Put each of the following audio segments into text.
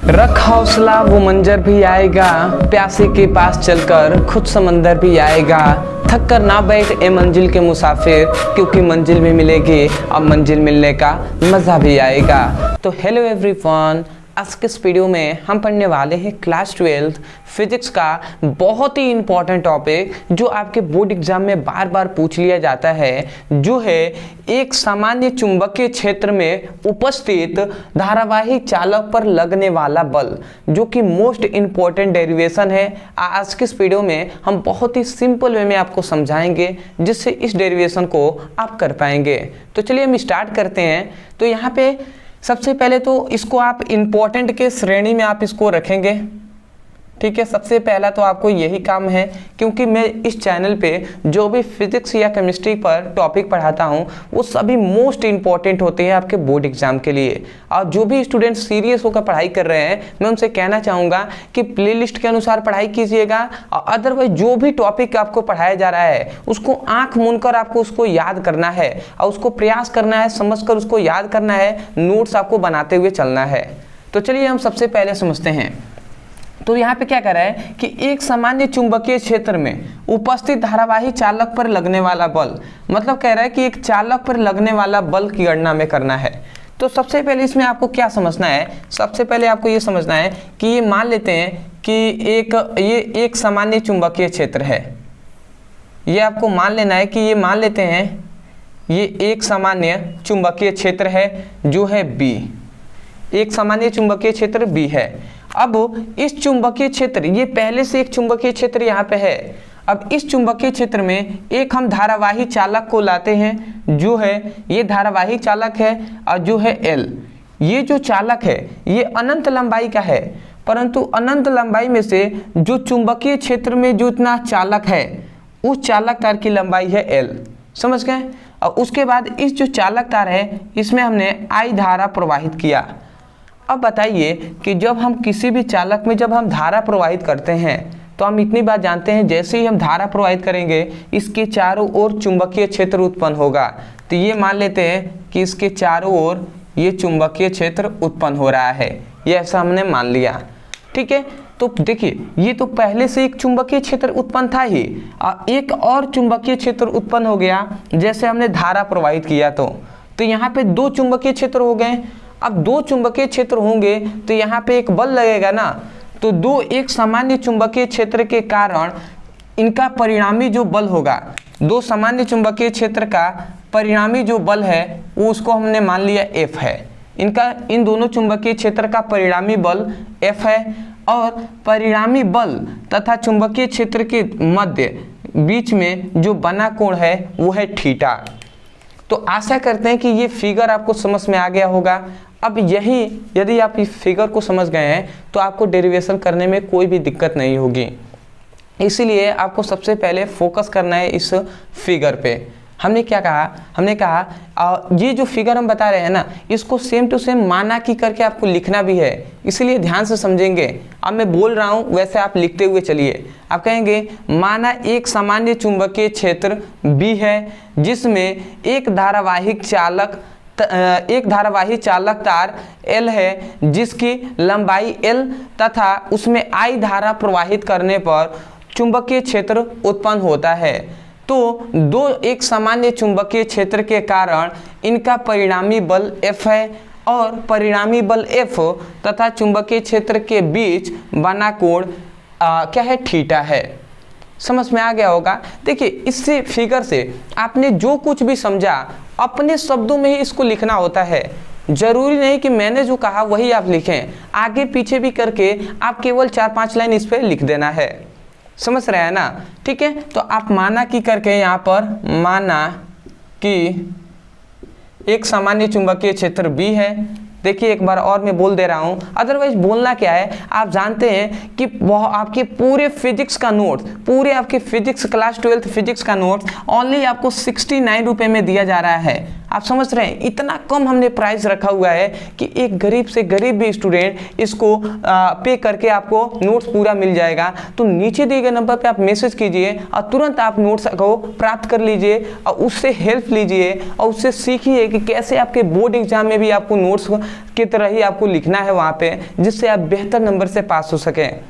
रख हौसला वो मंजर भी आएगा, प्यासे के पास चलकर खुद समंदर भी आएगा। थक कर ना बैठ ए मंजिल के मुसाफिर, क्योंकि मंजिल भी मिलेगी, अब मंजिल मिलने का मज़ा भी आएगा। तो हेलो एवरीवन, आज के इस वीडियो में हम पढ़ने वाले हैं क्लास 12 फिजिक्स का बहुत ही इंपॉर्टेंट टॉपिक जो आपके बोर्ड एग्जाम में बार बार पूछ लिया जाता है, जो है एक सामान्य चुंबकीय क्षेत्र में उपस्थित धारावाही चालक पर लगने वाला बल, जो कि मोस्ट इंपॉर्टेंट डेरिवेशन है। आज के इस वीडियो में हम बहुत ही सिंपल वे में आपको समझाएंगे, जिससे इस डेरिवेशन को आप कर पाएंगे। तो चलिए हम स्टार्ट करते हैं। तो यहाँ पे सबसे पहले तो इसको आप इम्पोर्टेंट के श्रेणी में आप इसको रखेंगे, ठीक है। सबसे पहला तो आपको यही काम है, क्योंकि मैं इस चैनल पे जो भी फिजिक्स या केमिस्ट्री पर टॉपिक पढ़ाता हूँ वो सभी मोस्ट इंपॉर्टेंट होते हैं आपके बोर्ड एग्जाम के लिए। और जो भी स्टूडेंट सीरियस होकर पढ़ाई कर रहे हैं, मैं उनसे कहना चाहूँगा कि प्लेलिस्ट के अनुसार पढ़ाई कीजिएगा। और अदरवाइज जो भी टॉपिक आपको पढ़ाया जा रहा है उसको आँख मूंद कर आपको उसको याद करना है और उसको प्रयास करना है, समझ कर उसको याद करना है, नोट्स आपको बनाते हुए चलना है। तो चलिए हम सबसे पहले समझते हैं। तो यहाँ पे क्या कह रहा है कि एक सामान्य चुंबकीय क्षेत्र में उपस्थित धारावाही चालक पर लगने वाला बल, मतलब कह रहा है कि एक चालक पर लगने वाला बल की गणना में करना है। तो सबसे पहले इसमें आपको क्या समझना है, सबसे पहले आपको ये समझना है कि ये मान लेते हैं कि ये एक सामान्य चुंबकीय क्षेत्र है। ये आपको मान लेना है कि ये मान लेते हैं ये एक सामान्य चुंबकीय क्षेत्र है जो है बी, एक सामान्य चुंबकीय क्षेत्र बी है। अब इस चुंबकीय क्षेत्र, ये पहले से एक चुंबकीय क्षेत्र यहाँ पे है। अब इस चुंबकीय क्षेत्र में एक हम धारावाही चालक को लाते हैं, जो है ये धारावाही चालक है और जो है एल। ये जो चालक है ये अनंत लंबाई का है, परंतु अनंत लंबाई में से जो चुंबकीय क्षेत्र में जो इतना चालक है उस चालक तार की लंबाई है एल। समझ गए। और उसके बाद इस जो चालक तार है इसमें हमने आई धारा प्रवाहित किया। अब बताइए कि जब हम किसी भी चालक में जब हम धारा प्रवाहित करते हैं तो हम इतनी बात जानते हैं, जैसे ही हम धारा प्रवाहित करेंगे इसके चारों ओर चुंबकीय क्षेत्र उत्पन्न होगा। तो ये मान लेते हैं कि इसके चारों ओर ये चुंबकीय क्षेत्र उत्पन्न हो रहा है, ये ऐसा हमने मान लिया, ठीक है। तो देखिए ये तो पहले से एक चुंबकीय क्षेत्र उत्पन्न था ही, और एक और चुंबकीय क्षेत्र उत्पन्न हो गया जैसे हमने धारा प्रवाहित किया। तो यहाँ पे दो चुंबकीय क्षेत्र हो गए। अब दो चुंबकीय क्षेत्र होंगे तो यहाँ पे एक बल लगेगा ना। तो दो एक सामान्य चुंबकीय क्षेत्र के कारण इनका परिणामी जो बल होगा, दो सामान्य चुंबकीय क्षेत्र का परिणामी जो बल है वो उसको हमने मान लिया F है। इनका इन दोनों चुंबकीय क्षेत्र का परिणामी बल F है, और परिणामी बल तथा चुंबकीय क्षेत्र के मध्य बीच में जो बना कोण है वो है थीटा। तो आशा करते हैं कि ये फिगर आपको समझ में आ गया होगा। अब यही यदि आप इस फिगर को समझ गए हैं तो आपको डेरिवेशन करने में कोई भी दिक्कत नहीं होगी। इसीलिए आपको सबसे पहले फोकस करना है इस फिगर पे। हमने क्या कहा, हमने कहा ये जो फिगर हम बता रहे हैं ना, इसको सेम टू सेम माना की करके आपको लिखना भी है, इसलिए ध्यान से समझेंगे। अब मैं बोल रहा हूँ वैसे आप लिखते हुए चलिए। आप कहेंगे माना एक सामान्य चुंबकीय क्षेत्र B है जिसमें एक धारावाही चालक तार L है जिसकी लंबाई L तथा उसमें I धारा प्रवाहित करने पर चुंबकीय क्षेत्र उत्पन्न होता है। तो दो एक सामान्य चुंबकीय क्षेत्र के कारण इनका परिणामी बल F है, और परिणामी बल F तथा चुंबकीय क्षेत्र के बीच बना कोण क्या है, थीटा है। समझ में आ गया होगा। देखिए इससे फिगर से आपने जो कुछ भी समझा अपने शब्दों में ही इसको लिखना होता है। जरूरी नहीं कि मैंने जो कहा वही आप लिखें, आगे पीछे भी करके आप केवल 4-5 लाइन इस पर लिख देना है। समझ रहे हैं ना, ठीक है। तो आप माना की करके यहाँ पर माना कि एक सामान्य चुंबकीय क्षेत्र B है। देखिए एक बार और मैं बोल दे रहा हूँ, अदरवाइज बोलना क्या है, आप जानते हैं कि वह आपके पूरे फिजिक्स का नोट, पूरे आपके फिजिक्स क्लास 12 फिजिक्स का नोट ओनली आपको 69 रुपये में दिया जा रहा है। आप समझ रहे हैं, इतना कम हमने प्राइस रखा हुआ है कि एक गरीब से गरीब भी स्टूडेंट इसको पे करके आपको नोट्स पूरा मिल जाएगा। तो नीचे दिए गए नंबर पे आप मैसेज कीजिए और तुरंत आप नोट्स को प्राप्त कर लीजिए और उससे हेल्प लीजिए और उससे सीखिए कि कैसे आपके बोर्ड एग्जाम में भी आपको नोट्स की तरह ही आपको लिखना है वहाँ पे, जिससे आप बेहतर नंबर से पास हो सकें।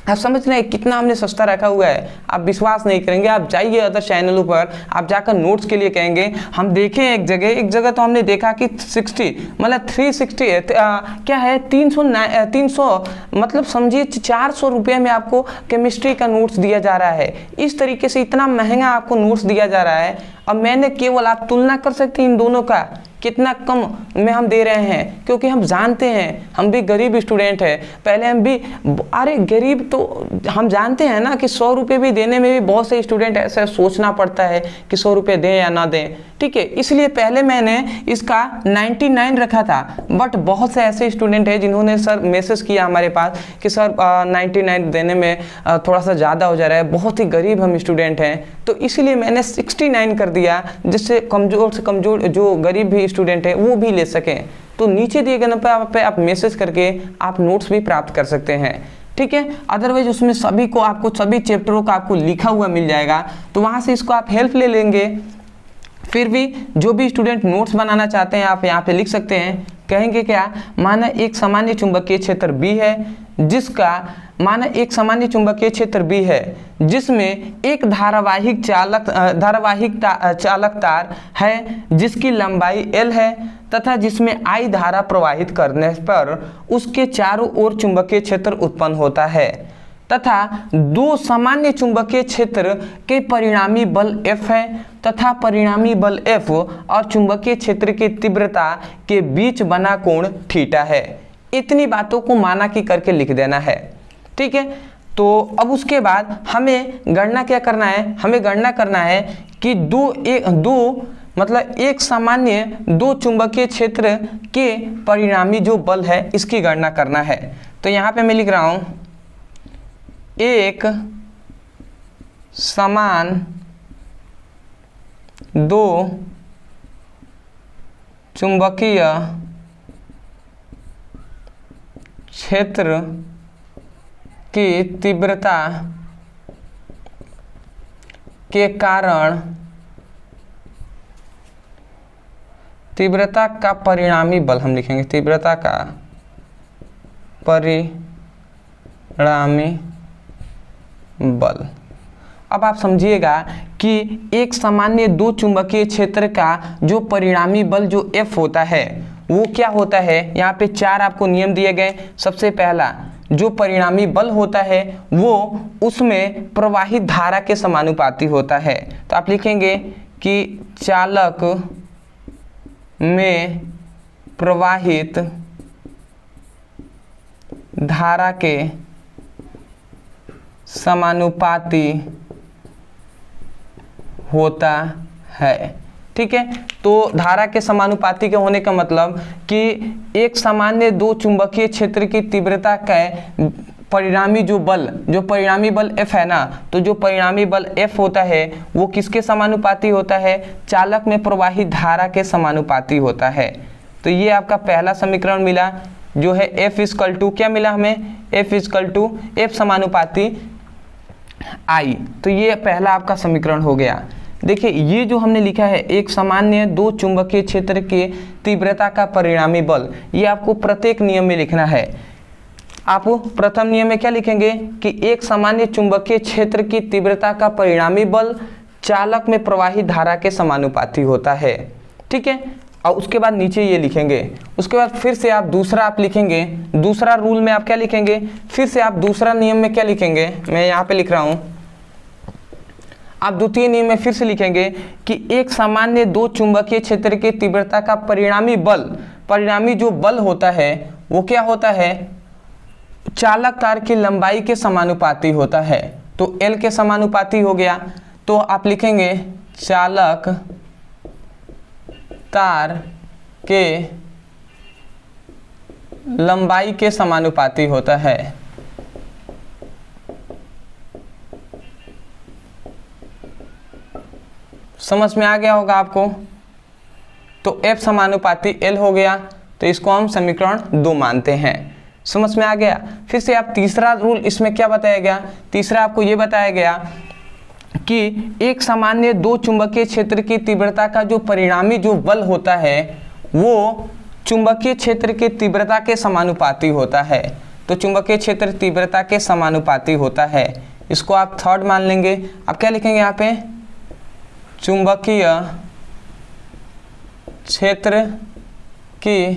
आप समझ रहे हैं कितना हमने सस्ता रखा हुआ है, आप विश्वास नहीं करेंगे। आप जाइए अदर चैनलों पर, आप जाकर नोट्स के लिए कहेंगे हम देखें एक जगह तो हमने देखा कि 60 मतलब 360 क्या है 300 मतलब समझिए 400 रुपये में आपको केमिस्ट्री का नोट्स दिया जा रहा है। इस तरीके से इतना महंगा आपको नोट्स दिया जा रहा है। अब मैंने केवल, आप तुलना कर सकते हैं इन दोनों का, कितना कम में हम दे रहे हैं, क्योंकि हम जानते हैं हम भी गरीब स्टूडेंट हैं। पहले हम भी, अरे गरीब तो हम जानते हैं ना कि 100 रुपये भी देने में भी बहुत से स्टूडेंट ऐसा सोचना पड़ता है कि 100 रुपये दें या ना दें, ठीक है। इसलिए पहले मैंने इसका 99 रखा था, बट बहुत से ऐसे स्टूडेंट हैं जिन्होंने सर मैसेज किया हमारे पास कि सर 99 देने में थोड़ा सा ज़्यादा हो जा रहा है, बहुत ही गरीब हम स्टूडेंट हैं, तो इसीलिए मैंने 69 कर दिया, जिससे कमज़ोर से कमज़ोर जो गरीब भी स्टूडेंट है वो भी ले सकें। तो नीचे दिए गए नंबर पे आप मैसेज करके आप नोट्स भी प्राप्त कर सकते हैं, ठीक है। अदरवाइज उसमें सभी को, आपको सभी चैप्टरों का आपको लिखा हुआ मिल जाएगा, तो वहाँ से इसको आप हेल्प ले लेंगे। फिर भी जो भी स्टूडेंट नोट्स बनाना चाहते हैं आप यहाँ पे लिख सकते हैं। कहेंगे क्या, माना एक सामान्य चुंबकीय क्षेत्र B है, जिसका माना एक सामान्य चुंबकीय क्षेत्र B है जिसमें एक धारावाहिक चालक तार है जिसकी लंबाई L है तथा जिसमें I धारा प्रवाहित करने पर उसके चारों ओर चुंबकीय क्षेत्र उत्पन्न होता है तथा दो सामान्य चुंबकीय क्षेत्र के परिणामी बल F है तथा परिणामी बल F और चुंबकीय क्षेत्र की तीव्रता के बीच बना कोण थीटा है। इतनी बातों को माना कि करके लिख देना है, ठीक है। तो अब उसके बाद हमें गणना क्या करना है, हमें गणना करना है कि एक सामान्य दो चुंबकीय क्षेत्र के परिणामी जो बल है इसकी गणना करना है। तो यहाँ पे मैं लिख रहा हूँ, एक समान दो चुंबकीय क्षेत्र की तीव्रता के कारण तीव्रता का परिणामी बल, हम लिखेंगे तीव्रता का परिणामी बल। अब आप समझिएगा कि एक सामान्य दो चुंबकीय क्षेत्र का जो परिणामी बल जो F होता है वो क्या होता है, यहाँ पे 4 आपको नियम दिए गए। सबसे पहला जो परिणामी बल होता है वो उसमें प्रवाहित धारा के समानुपाती होता है। तो आप लिखेंगे कि चालक में प्रवाहित धारा के समानुपाती होता है, ठीक है। तो धारा के समानुपाती के होने का मतलब कि एक सामान्य दो चुंबकीय क्षेत्र की तीव्रता का परिणामी जो परिणामी बल F है ना, तो जो परिणामी बल F होता है वो किसके समानुपाती होता है, चालक में प्रवाहित धारा के समानुपाती होता है। तो ये आपका पहला समीकरण मिला जो है F इक्वल टू क्या मिला हमें, F इक्वल टू F समानुपाती I। तो ये पहला आपका समीकरण हो गया। देखिए ये जो हमने लिखा है एक सामान्य दो चुंबकीय क्षेत्र के तीव्रता का परिणामी बल, ये आपको प्रत्येक नियम में लिखना है। आप प्रथम नियम में क्या लिखेंगे कि एक सामान्य चुंबकीय क्षेत्र की तीव्रता का परिणामी बल चालक में प्रवाहित धारा के समानुपाती होता है, ठीक है। और उसके बाद नीचे ये लिखेंगे, उसके बाद फिर से आप दूसरा लिखेंगे, दूसरा रूल में आप क्या लिखेंगे, फिर से आप दूसरा नियम में क्या लिखेंगे, मैं यहाँ पे लिख रहा हूँ, आप द्वितीय नियम में फिर से लिखेंगे कि एक सामान्य दो चुंबकीय क्षेत्र की तीव्रता का परिणामी जो बल होता है वो क्या होता है, चालक तार की लंबाई के समानुपाती होता है। तो L के समानुपाती हो गया, तो आप लिखेंगे चालक तार के लंबाई के समानुपाती होता है। समझ में आ गया होगा आपको। तो F समानुपाती L हो गया, तो इसको हम समीकरण 2 मानते हैं। समझ में आ गया। फिर से आप तीसरा रूल इसमें क्या बताया गया, तीसरा आपको ये बताया गया कि एक सामान्य दो चुंबकीय क्षेत्र की तीव्रता का जो परिणामी जो बल होता है वो चुंबकीय क्षेत्र की तीव्रता के समानुपाती होता है। तो चुंबकीय क्षेत्र तीव्रता के समानुपाती होता है, इसको आप थर्ड मान लेंगे। अब क्या लिखेंगे यहाँ पे, चुंबकीय क्षेत्र की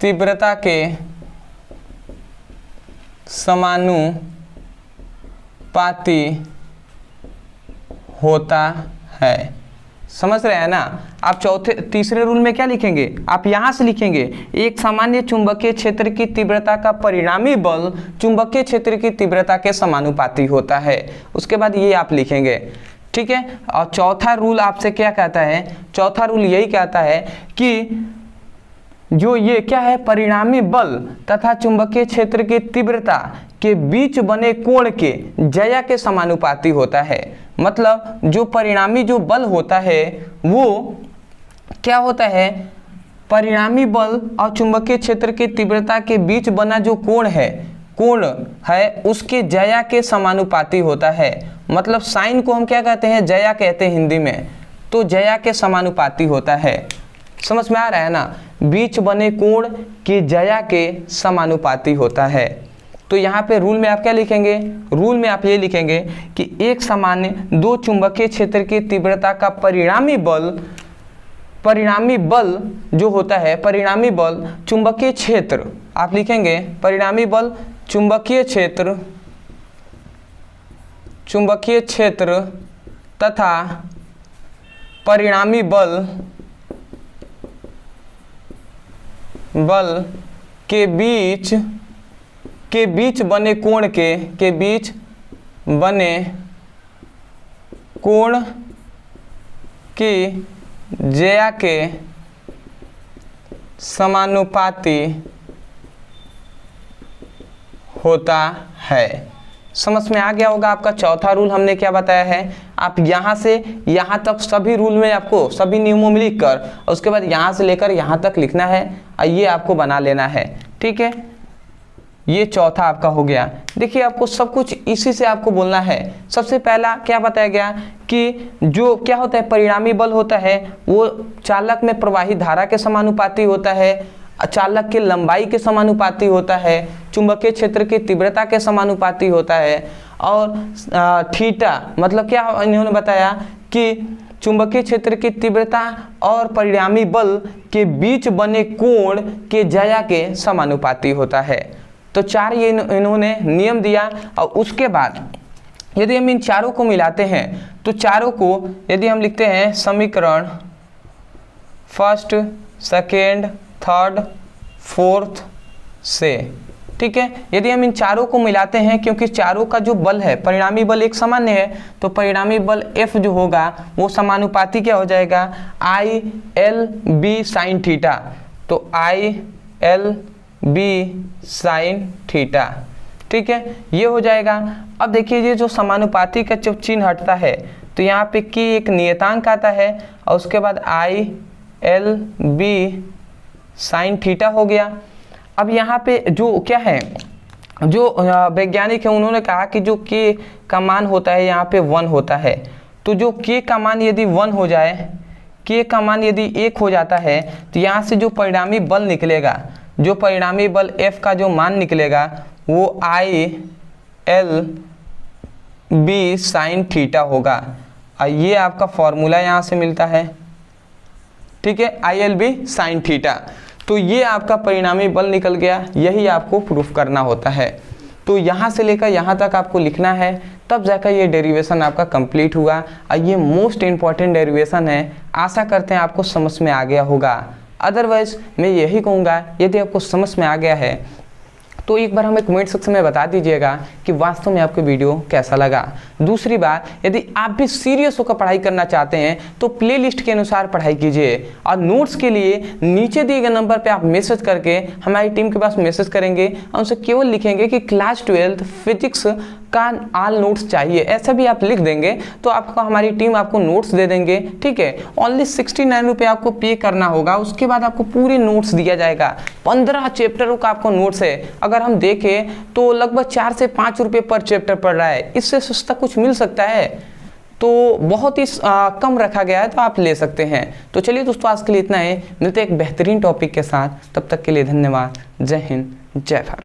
तीव्रता के समानुपाती होता है। समझ रहे हैं ना। आप तीसरे रूल में क्या लिखेंगे, आप यहां से लिखेंगे एक सामान्य चुंबकीय क्षेत्र की तीव्रता का परिणामी बल चुंबकीय क्षेत्र की तीव्रता के समानुपाती होता है। उसके बाद ये आप लिखेंगे, ठीक है। और चौथा रूल आपसे क्या कहता है, चौथा रूल यही कहता है कि जो ये क्या है, परिणामी बल तथा चुंबकीय क्षेत्र की तीव्रता के बीच बने कोण के ज्या के समानुपाती होता है। मतलब जो परिणामी जो बल होता है वो क्या होता है, परिणामी बल और चुंबकीय क्षेत्र की तीव्रता के बीच बना जो कोण है उसके ज्या के समानुपाती होता है। मतलब साइन को हम क्या कहते हैं, ज्या कहते हैं हिंदी में, तो ज्या के समानुपाती होता है। समझ में आ रहा है ना। बीच बने कोण के ज्या के समानुपाती होता है। तो यहाँ पे रूल में आप क्या लिखेंगे, रूल में आप ये लिखेंगे कि एक सामान्य दो चुंबकीय क्षेत्र की तीव्रता का परिणामी बल जो होता है, परिणामी बल चुंबकीय क्षेत्र, आप लिखेंगे परिणामी बल चुंबकीय क्षेत्र तथा परिणामी बल के बीच बने कोण के बीच बने कोण की ज्या के समानुपाती होता है। समझ में आ गया होगा। आपका चौथा रूल हमने क्या बताया है, आप यहाँ से यहाँ तक सभी रूल में आपको सभी नियमों में लिख कर और उसके बाद यहाँ से लेकर यहाँ तक लिखना है और ये आपको बना लेना है, ठीक है। ये चौथा आपका हो गया। देखिए आपको सब कुछ इसी से आपको बोलना है। सबसे पहला क्या बताया गया कि जो क्या होता है, परिणामी बल होता है वो चालक में प्रवाही धारा के समानुपाती होता है, चालक की लंबाई के समानुपाती होता है, चुंबकीय क्षेत्र की तीव्रता के समानुपाती होता है, और थीटा मतलब क्या इन्होंने बताया कि चुंबकीय क्षेत्र की तीव्रता और परिणामी बल के बीच बने कोण के ज्या के समानुपाती होता है। तो चार ये इन्होंने नियम दिया। और उसके बाद यदि हम इन चारों को मिलाते हैं तो चारों को यदि हम लिखते हैं समीकरण फर्स्ट, सेकेंड, थर्ड, फोर्थ से, ठीक है। यदि हम इन चारों को मिलाते हैं, क्योंकि चारों का जो बल है, परिणामी बल एक सामान्य है, तो परिणामी बल F जो होगा वो समानुपाती क्या हो जाएगा, ILB साइन थीटा। तो ILB साइन थीटा, ठीक है, ये हो जाएगा। अब देखिए ये जो समानुपाती का जब चिन्ह हटता है तो यहाँ पे की एक नियतांक आता है और उसके बाद ILB साइन थीटा हो गया। अब यहाँ पे जो क्या है, जो वैज्ञानिक है उन्होंने कहा कि जो k का मान होता है यहाँ पे 1 होता है। तो जो k का मान यदि 1 हो जाए, k का मान यदि 1 हो जाता है तो यहाँ से जो परिणामी बल निकलेगा, जो परिणामी बल F का जो मान निकलेगा वो ILB साइन थीटा होगा। और ये आपका फॉर्मूला यहाँ से मिलता है, ठीक है, ILB साइन थीटा। तो ये आपका परिणामी बल निकल गया, यही आपको प्रूफ करना होता है। तो यहाँ से लेकर यहाँ तक आपको लिखना है, तब जाकर ये डेरिवेशन आपका कंप्लीट हुआ। और ये मोस्ट इम्पॉर्टेंट डेरिवेशन है। आशा करते हैं आपको समझ में आ गया होगा। अदरवाइज मैं यही कहूँगा यदि आपको समझ में आ गया है तो एक बार हमें कमेंट सेक्शन में बता दीजिएगा कि वास्तव में आपको वीडियो कैसा लगा। दूसरी बात, यदि आप भी सीरियस होकर पढ़ाई करना चाहते हैं तो प्लेलिस्ट के अनुसार पढ़ाई कीजिए। और नोट्स के लिए नीचे दिए गए नंबर पे आप मैसेज करके हमारी टीम के पास मैसेज करेंगे और उनसे केवल लिखेंगे कि क्लास 12th फिजिक्स का ऑल नोट्स चाहिए, ऐसा भी आप लिख देंगे तो आपको हमारी टीम आपको नोट्स दे देंगे, ठीक है। ओनली 69 रुपये आपको पे करना होगा, उसके बाद आपको पूरे नोट्स दिया जाएगा। 15 चैप्टरों का आपको नोट्स है। अगर हम देखें तो लगभग 4 से 5 रुपये पर चैप्टर पड़ रहा है, इससे सस्ता कुछ मिल सकता है। तो बहुत ही कम रखा गया है, तो आप ले सकते हैं। तो चलिए दोस्तों, आज के लिए इतना है, मिलते हैं एक बेहतरीन टॉपिक के साथ। तब तक के लिए धन्यवाद। जय हिंद, जय भारत।